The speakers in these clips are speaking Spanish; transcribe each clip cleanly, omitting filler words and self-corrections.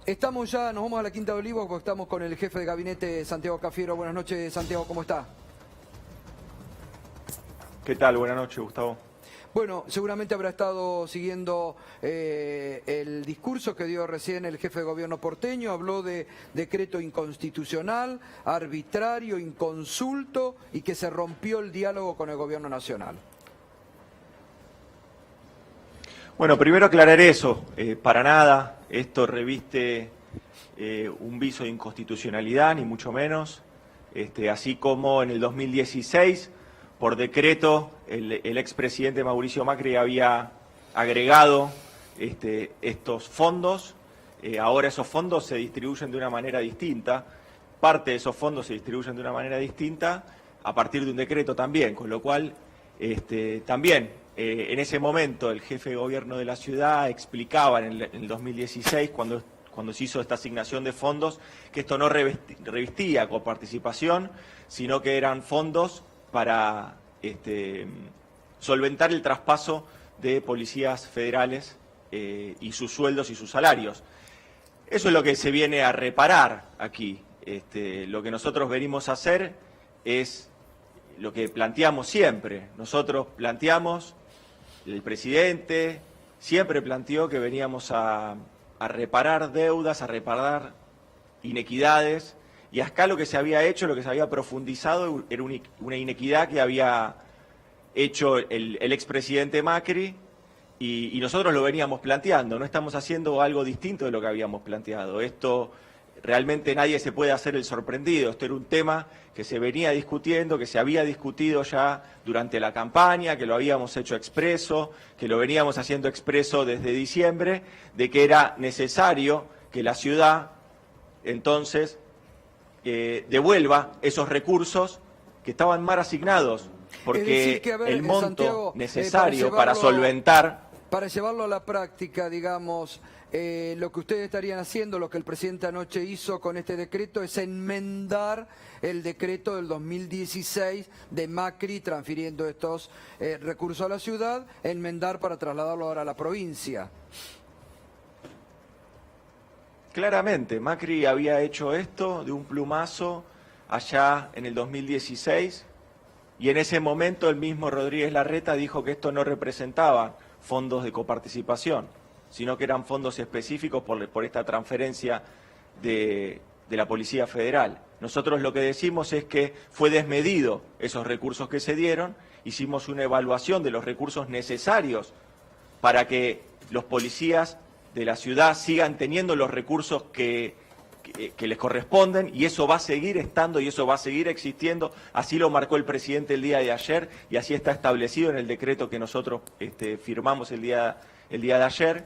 Estamos ya, nos vamos a la Quinta de Olivos porque estamos con el jefe de gabinete, Santiago Cafiero. Buenas noches, Santiago, ¿cómo está? ¿Qué tal? Buenas noches, Gustavo. Bueno, seguramente habrá estado siguiendo el discurso que dio recién el jefe de gobierno porteño. Habló de decreto inconstitucional, arbitrario, inconsulto y que se rompió el diálogo con el gobierno nacional. Bueno, primero aclarar eso. Para nada esto reviste un viso de inconstitucionalidad, ni mucho menos. Así como en el 2016, por decreto, el expresidente Mauricio Macri había agregado estos fondos. Ahora esos fondos se distribuyen de una manera distinta. Parte de esos fondos se distribuyen de una manera distinta a partir de un decreto también, con lo cual también en ese momento el jefe de gobierno de la ciudad explicaba en el 2016, cuando se hizo esta asignación de fondos, que esto no revestía coparticipación, sino que eran fondos para solventar el traspaso de policías federales y sus sueldos y sus salarios. Eso es lo que se viene a reparar aquí. Lo que nosotros venimos a hacer es lo que planteamos siempre. Nosotros planteamos, el presidente siempre planteó que veníamos a reparar deudas, a reparar inequidades, y acá lo que se había hecho, lo que se había profundizado, era una inequidad que había hecho el expresidente Macri, y nosotros lo veníamos planteando. No estamos haciendo algo distinto de lo que habíamos planteado. Esto realmente nadie se puede hacer el sorprendido. Esto era un tema que se venía discutiendo, que se había discutido ya durante la campaña, que lo habíamos hecho expreso, que lo veníamos haciendo expreso desde diciembre, de que era necesario que la ciudad entonces devuelva esos recursos que estaban mal asignados, porque el monto Santiago, necesario para solventar... Para llevarlo a la práctica, digamos, lo que ustedes estarían haciendo, lo que el presidente anoche hizo con este decreto, es enmendar el decreto del 2016 de Macri transfiriendo estos recursos a la ciudad, enmendar para trasladarlo ahora a la provincia. Claramente, Macri había hecho esto de un plumazo allá en el 2016 y en ese momento el mismo Rodríguez Larreta dijo que esto no representaba fondos de coparticipación, sino que eran fondos específicos por esta transferencia de la Policía Federal. Nosotros lo que decimos es que fue desmedido esos recursos que se dieron, hicimos una evaluación de los recursos necesarios para que los policías de la ciudad sigan teniendo los recursos que les corresponden, y eso va a seguir estando y eso va a seguir existiendo. Así lo marcó el presidente el día de ayer y así está establecido en el decreto que nosotros firmamos el día de ayer,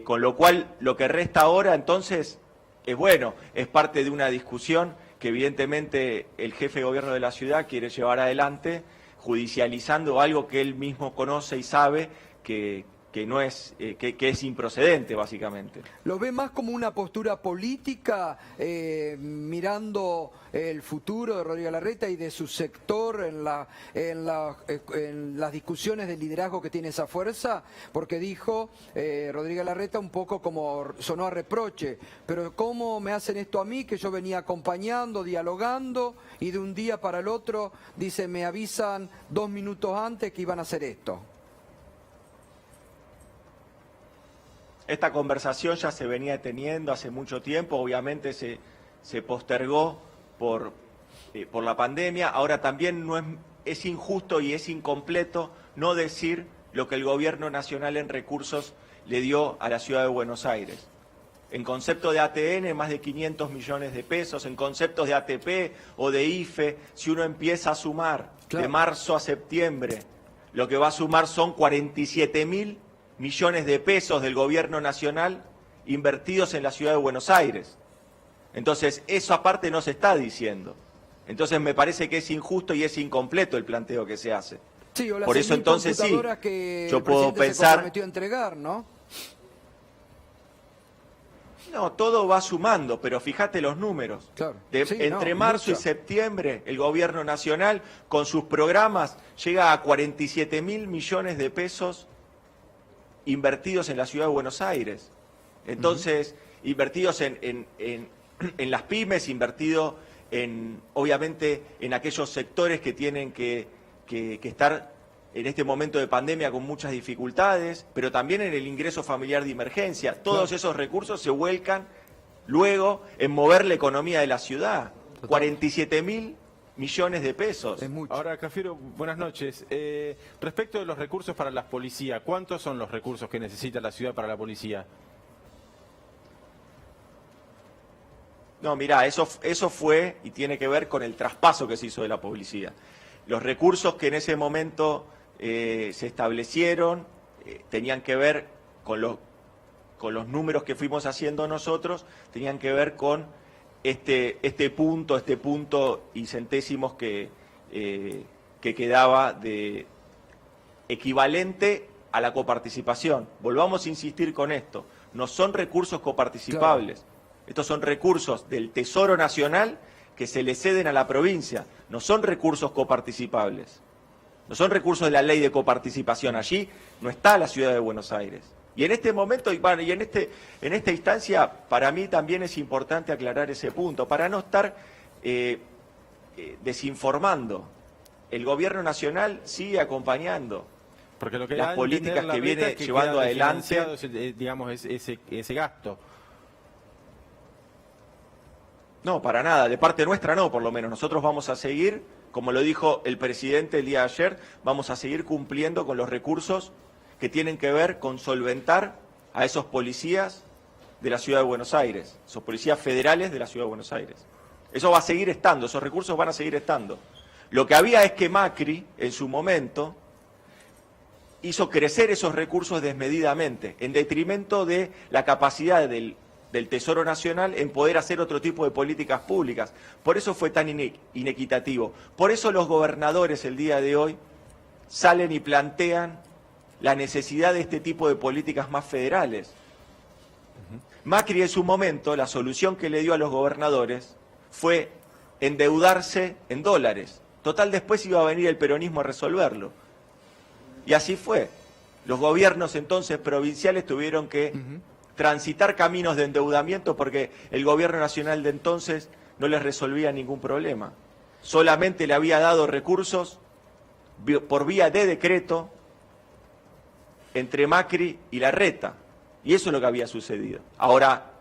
con lo cual lo que resta ahora entonces es bueno, es parte de una discusión que evidentemente el jefe de gobierno de la ciudad quiere llevar adelante, judicializando algo que él mismo conoce y sabe que no es, que es improcedente, básicamente. ¿Lo ve más como una postura política, mirando el futuro de Rodríguez Larreta y de su sector en las discusiones de liderazgo que tiene esa fuerza? Porque dijo Rodríguez Larreta un poco como sonó a reproche, pero ¿cómo me hacen esto a mí, que yo venía acompañando, dialogando, y de un día para el otro, dice, me avisan 2 minutos antes que iban a hacer esto? Esta conversación ya se venía teniendo hace mucho tiempo, obviamente se postergó por la pandemia. Ahora también es injusto y es incompleto no decir lo que el gobierno nacional en recursos le dio a la ciudad de Buenos Aires. En concepto de ATN, más de 500 millones de pesos, en conceptos de ATP o de IFE, si uno empieza a sumar de marzo a septiembre, lo que va a sumar son 47.000 millones de pesos del gobierno nacional invertidos en la ciudad de Buenos Aires. Entonces, eso aparte no se está diciendo. Entonces, me parece que es injusto y es incompleto el planteo que se hace. Sí, o las por eso entonces sí, que yo puedo pensar... se comprometió a entregar, ¿no? No, todo va sumando, pero fíjate los números. Claro. Entre marzo y septiembre, el gobierno nacional, con sus programas, llega a 47.000 millones de pesos invertidos en la ciudad de Buenos Aires. Entonces, invertidos en las pymes, invertidos obviamente, en aquellos sectores que tienen que estar en este momento de pandemia con muchas dificultades, pero también en el ingreso familiar de emergencia. Todos esos recursos se vuelcan luego en mover la economía de la ciudad. 47.000 millones de pesos. Es mucho. Ahora, Cafiero, buenas noches. Respecto de los recursos para la policía, ¿cuántos son los recursos que necesita la ciudad para la policía? No, mirá, eso fue y tiene que ver con el traspaso que se hizo de la policía. Los recursos que en ese momento se establecieron tenían que ver con los números que fuimos haciendo nosotros, tenían que ver con este punto y centésimos que quedaba de equivalente a la coparticipación. Volvamos a insistir con esto, no son recursos coparticipables. Claro. Estos son recursos del Tesoro Nacional que se le ceden a la provincia, no son recursos coparticipables, no son recursos de la ley de coparticipación. Allí no está la ciudad de Buenos Aires. Y en este momento, y en esta instancia, para mí también es importante aclarar ese punto, para no estar desinformando. El gobierno nacional sigue acompañando porque lo que las políticas que viene llevando adelante. Digamos, ese gasto. No, para nada, de parte nuestra no, por lo menos. Nosotros vamos a seguir, como lo dijo el presidente el día de ayer, vamos a seguir cumpliendo con los recursos que tienen que ver con solventar a esos policías de la Ciudad de Buenos Aires, esos policías federales de la Ciudad de Buenos Aires. Eso va a seguir estando, esos recursos van a seguir estando. Lo que había es que Macri, en su momento, hizo crecer esos recursos desmedidamente, en detrimento de la capacidad del Tesoro Nacional en poder hacer otro tipo de políticas públicas. Por eso fue tan inequitativo. Por eso los gobernadores el día de hoy salen y plantean la necesidad de este tipo de políticas más federales. Macri en su momento, la solución que le dio a los gobernadores fue endeudarse en dólares. Total, después iba a venir el peronismo a resolverlo. Y así fue. Los gobiernos entonces provinciales tuvieron que transitar caminos de endeudamiento porque el gobierno nacional de entonces no les resolvía ningún problema. Solamente le había dado recursos por vía de decreto entre Macri y Larreta. Y eso es lo que había sucedido. Ahora,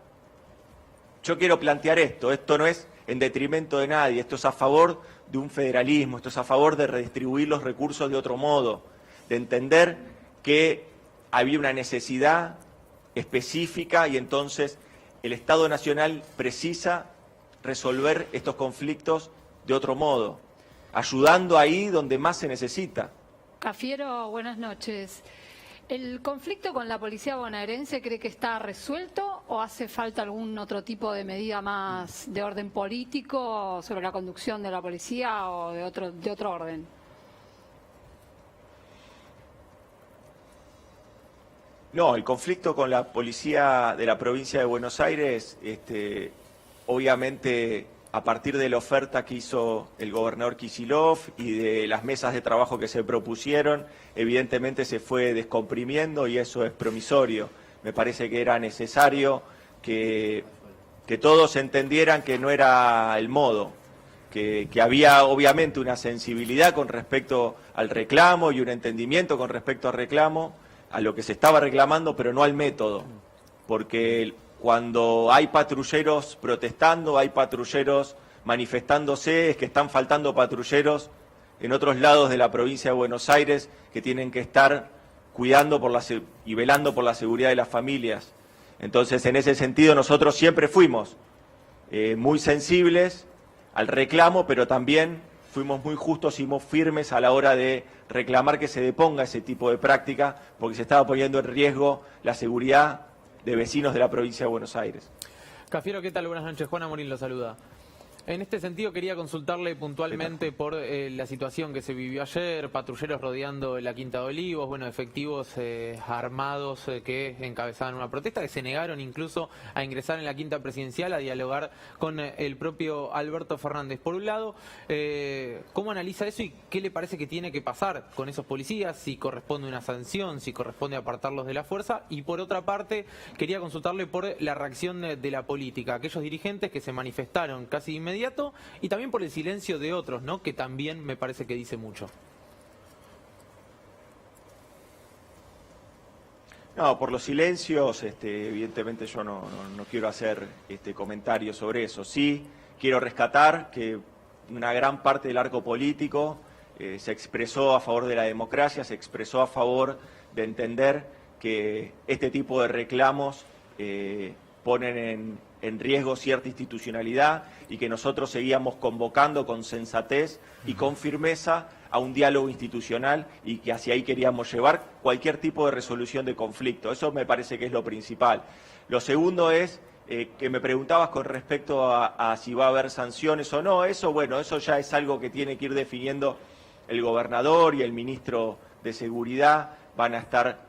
yo quiero plantear esto no es en detrimento de nadie, esto es a favor de un federalismo, esto es a favor de redistribuir los recursos de otro modo, de entender que había una necesidad específica y entonces el Estado Nacional precisa resolver estos conflictos de otro modo, ayudando ahí donde más se necesita. Cafiero, buenas noches. ¿El conflicto con la policía bonaerense cree que está resuelto o hace falta algún otro tipo de medida más de orden político sobre la conducción de la policía o de otro orden? No, el conflicto con la policía de la provincia de Buenos Aires, obviamente a partir de la oferta que hizo el gobernador Kicillof y de las mesas de trabajo que se propusieron, evidentemente se fue descomprimiendo y eso es promisorio. Me parece que era necesario que todos entendieran que no era el modo, que había obviamente una sensibilidad con respecto al reclamo y un entendimiento con respecto al reclamo, a lo que se estaba reclamando, pero no al método, porque cuando hay patrulleros protestando, hay patrulleros manifestándose, es que están faltando patrulleros en otros lados de la provincia de Buenos Aires que tienen que estar cuidando y velando por la seguridad de las familias. Entonces, en ese sentido, nosotros siempre fuimos muy sensibles al reclamo, pero también fuimos muy justos y muy firmes a la hora de reclamar que se deponga ese tipo de práctica, porque se estaba poniendo en riesgo la seguridad de vecinos de la provincia de Buenos Aires. Cafiero, ¿qué tal? Buenas noches. Juan Amorín lo saluda. En este sentido quería consultarle puntualmente por la situación que se vivió ayer, patrulleros rodeando la Quinta de Olivos, bueno, efectivos armados que encabezaban una protesta, que se negaron incluso a ingresar en la Quinta Presidencial a dialogar con el propio Alberto Fernández. Por un lado, ¿cómo analiza eso y qué le parece que tiene que pasar con esos policías? Si corresponde una sanción, si corresponde apartarlos de la fuerza. Y por otra parte, quería consultarle por la reacción de la política, aquellos dirigentes que se manifestaron casi de inmediato, y también por el silencio de otros, ¿no?, que también me parece que dice mucho. No, por los silencios, evidentemente yo no quiero hacer comentarios sobre eso. Sí quiero rescatar que una gran parte del arco político se expresó a favor de la democracia, se expresó a favor de entender que este tipo de reclamos ponen en riesgo cierta institucionalidad y que nosotros seguíamos convocando con sensatez y con firmeza a un diálogo institucional y que hacia ahí queríamos llevar cualquier tipo de resolución de conflicto. Eso me parece que es lo principal. Lo segundo es que me preguntabas con respecto a si va a haber sanciones o no. Eso, bueno, eso ya es algo que tiene que ir definiendo el gobernador y el ministro de Seguridad. Van a estar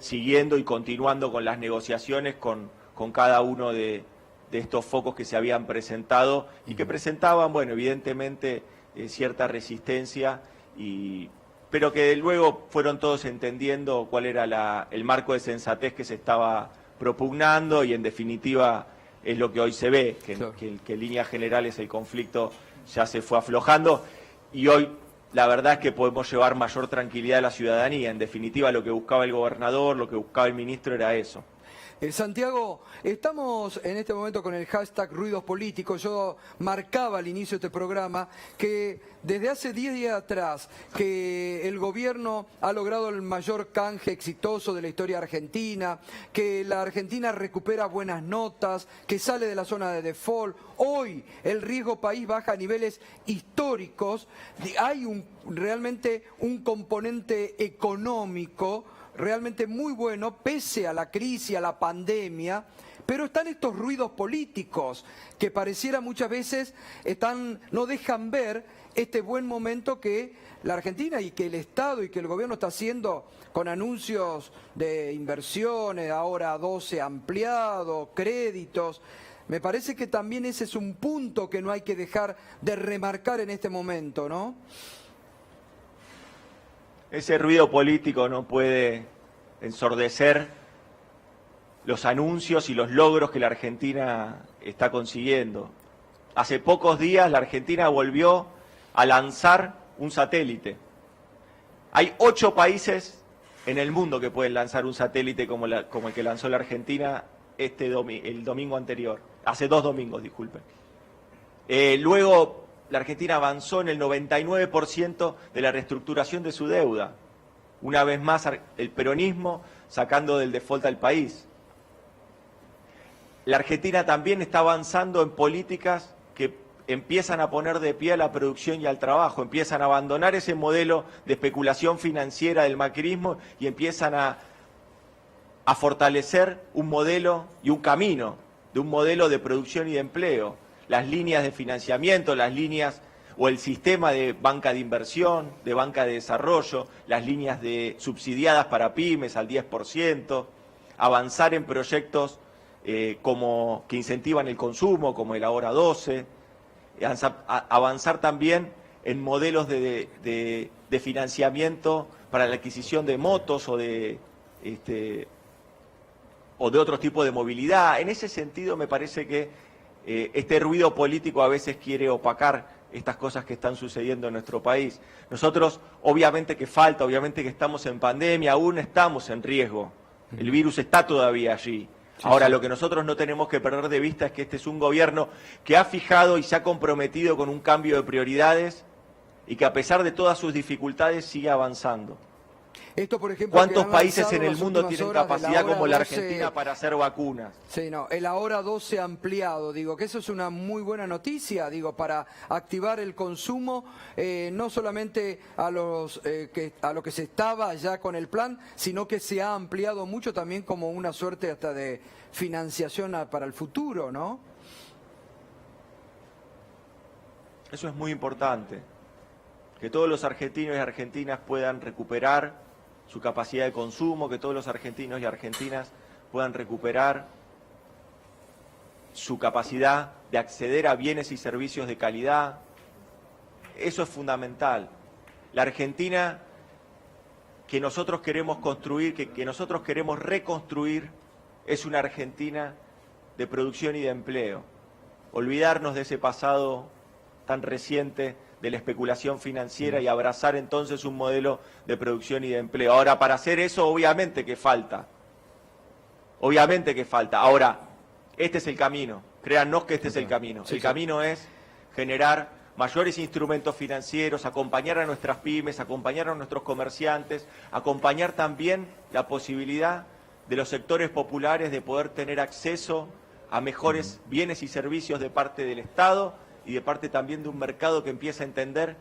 siguiendo y continuando con las negociaciones con cada uno de estos focos que se habían presentado y que presentaban, bueno, evidentemente cierta resistencia, pero que luego fueron todos entendiendo cuál era el marco de sensatez que se estaba propugnando y en definitiva es lo que hoy se ve, que en líneas generales el conflicto ya se fue aflojando y hoy la verdad es que podemos llevar mayor tranquilidad a la ciudadanía. En definitiva, lo que buscaba el gobernador, lo que buscaba el ministro era eso. Santiago, estamos en este momento con el hashtag Ruidos Políticos. Yo marcaba al inicio de este programa que desde hace 10 días atrás que el gobierno ha logrado el mayor canje exitoso de la historia argentina, que la Argentina recupera buenas notas, que sale de la zona de default. Hoy el riesgo país baja a niveles históricos. Hay realmente un componente económico realmente muy bueno, pese a la crisis, a la pandemia, pero están estos ruidos políticos que pareciera muchas veces no dejan ver este buen momento que la Argentina y que el Estado y que el gobierno está haciendo con anuncios de inversiones, ahora 12 ampliado, créditos. Me parece que también ese es un punto que no hay que dejar de remarcar en este momento, ¿no? Ese ruido político no puede ensordecer los anuncios y los logros que la Argentina está consiguiendo. Hace pocos días la Argentina volvió a lanzar un satélite. Hay 8 países en el mundo que pueden lanzar un satélite como el que lanzó la Argentina el domingo anterior. Hace 2 domingos, disculpen. Luego la Argentina avanzó en el 99% de la reestructuración de su deuda. Una vez más, el peronismo sacando del default al país. La Argentina también está avanzando en políticas que empiezan a poner de pie a la producción y al trabajo, empiezan a abandonar ese modelo de especulación financiera del macrismo y empiezan a fortalecer un modelo y un camino de un modelo de producción y de empleo. Las líneas de financiamiento, las líneas o el sistema de banca de inversión, de banca de desarrollo, las líneas subsidiadas para pymes al 10%, avanzar en proyectos que incentivan el consumo, como el Ahora 12, avanzar también en modelos de financiamiento para la adquisición de motos o de otro tipo de movilidad. En ese sentido me parece que este ruido político a veces quiere opacar estas cosas que están sucediendo en nuestro país. Nosotros, obviamente que falta, obviamente que estamos en pandemia, aún estamos en riesgo. El virus está todavía allí. Ahora, lo que nosotros no tenemos que perder de vista es que este es un gobierno que ha fijado y se ha comprometido con un cambio de prioridades y que a pesar de todas sus dificultades sigue avanzando. Esto, por ejemplo, ¿cuántos países en el mundo tienen capacidad como la Argentina para hacer vacunas? Sí, no, el Ahora 12 ampliado, digo, que eso es una muy buena noticia, digo, para activar el consumo, no solamente a lo que se estaba ya con el plan, sino que se ha ampliado mucho también como una suerte hasta de financiación para el futuro, ¿no? Eso es muy importante. Que todos los argentinos y argentinas puedan recuperar su capacidad de consumo, que todos los argentinos y argentinas puedan recuperar su capacidad de acceder a bienes y servicios de calidad. Eso es fundamental. La Argentina que nosotros queremos construir, que nosotros queremos reconstruir, es una Argentina de producción y de empleo. Olvidarnos de ese pasado tan reciente de la especulación financiera y abrazar entonces un modelo de producción y de empleo. Ahora, para hacer eso, obviamente que falta. Obviamente que falta. Ahora, este es el camino. Créannos que este es el camino. El camino es generar mayores instrumentos financieros, acompañar a nuestras pymes, acompañar a nuestros comerciantes, acompañar también la posibilidad de los sectores populares de poder tener acceso a mejores bienes y servicios de parte del Estado y de parte también de un mercado que empieza a entender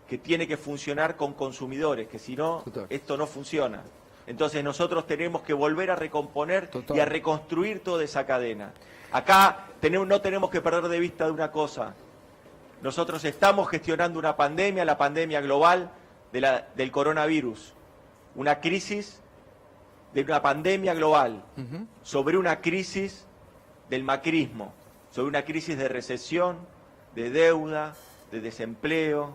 que tiene que funcionar con consumidores, que si no, esto no funciona. Entonces nosotros tenemos que volver a recomponer y a reconstruir toda esa cadena. Acá no tenemos que perder de vista de una cosa. Nosotros estamos gestionando una pandemia, la pandemia global del coronavirus. Una crisis de una pandemia global sobre una crisis del macrismo, sobre una crisis de recesión, de deuda, de desempleo,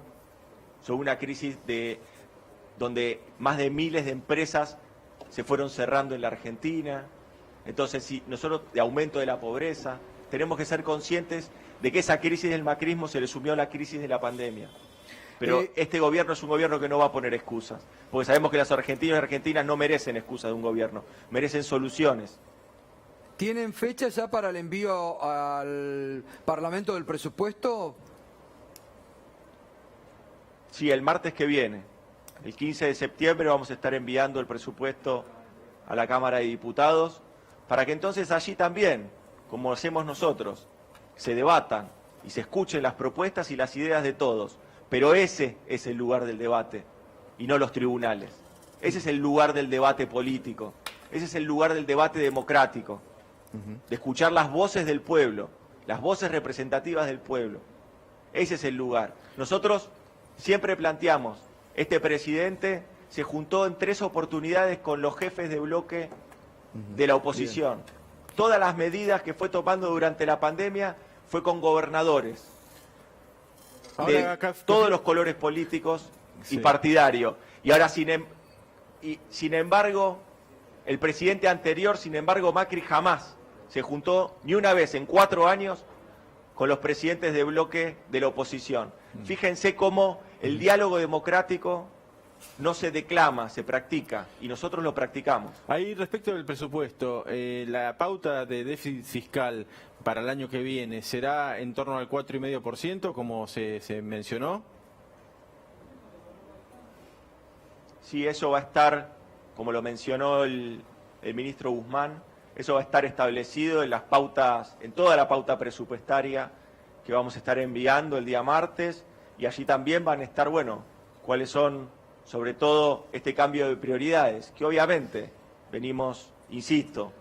sobre una crisis donde más de miles de empresas se fueron cerrando en la Argentina. Entonces, si nosotros, de aumento de la pobreza, tenemos que ser conscientes de que esa crisis del macrismo se le sumió a la crisis de la pandemia. Pero este gobierno es un gobierno que no va a poner excusas, porque sabemos que los argentinos y argentinas no merecen excusas de un gobierno, merecen soluciones. ¿Tienen fecha ya para el envío al Parlamento del presupuesto? Sí, el martes que viene, el 15 de septiembre, vamos a estar enviando el presupuesto a la Cámara de Diputados, para que entonces allí también, como hacemos nosotros, se debatan y se escuchen las propuestas y las ideas de todos. Pero ese es el lugar del debate y no los tribunales. Ese es el lugar del debate político, ese es el lugar del debate democrático, de escuchar las voces del pueblo, las voces representativas del pueblo. Ese es el lugar. Nosotros siempre planteamos, este presidente se juntó en 3 oportunidades con los jefes de bloque de la oposición. Todas las medidas que fue tomando durante la pandemia fue con gobernadores de todos los colores políticos y partidarios. Y ahora, sin embargo, el presidente anterior, sin embargo, Macri jamás se juntó ni una vez en 4 años con los presidentes de bloque de la oposición. Fíjense cómo el diálogo democrático no se declama, se practica, y nosotros lo practicamos. Ahí, respecto del presupuesto, la pauta de déficit fiscal para el año que viene, ¿será en torno al 4,5%, como se mencionó? Sí, eso va a estar, como lo mencionó el ministro Guzmán, eso va a estar establecido en las pautas, en toda la pauta presupuestaria que vamos a estar enviando el día martes, y allí también van a estar, bueno, cuáles son, sobre todo, este cambio de prioridades, que obviamente venimos, insisto,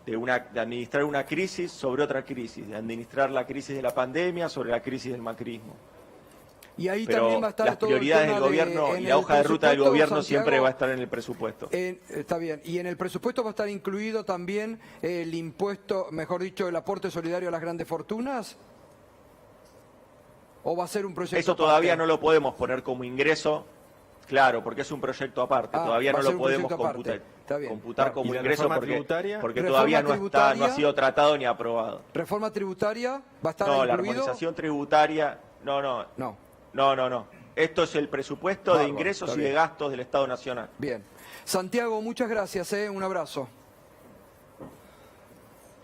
de administrar una crisis sobre otra crisis, de administrar la crisis de la pandemia sobre la crisis del macrismo. Y ahí pero también va a estar las todo prioridades el tema del gobierno y la hoja de ruta del gobierno siempre va a estar en el presupuesto. Está bien. Y en el presupuesto va a estar incluido también el impuesto, mejor dicho, el aporte solidario a las grandes fortunas. ¿O va a ser un proyecto Eso todavía no lo podemos poner como ingreso, claro, porque es un proyecto aparte. Todavía no lo podemos computar como ingreso porque todavía no ha sido tratado ni aprobado. ¿Reforma tributaria va a estar incluido? No, la armonización tributaria, no. Esto es el presupuesto de ingresos y de gastos del Estado Nacional. Bien. Santiago, muchas gracias, un abrazo.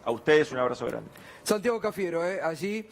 A ustedes un abrazo grande. Santiago Cafiero, allí...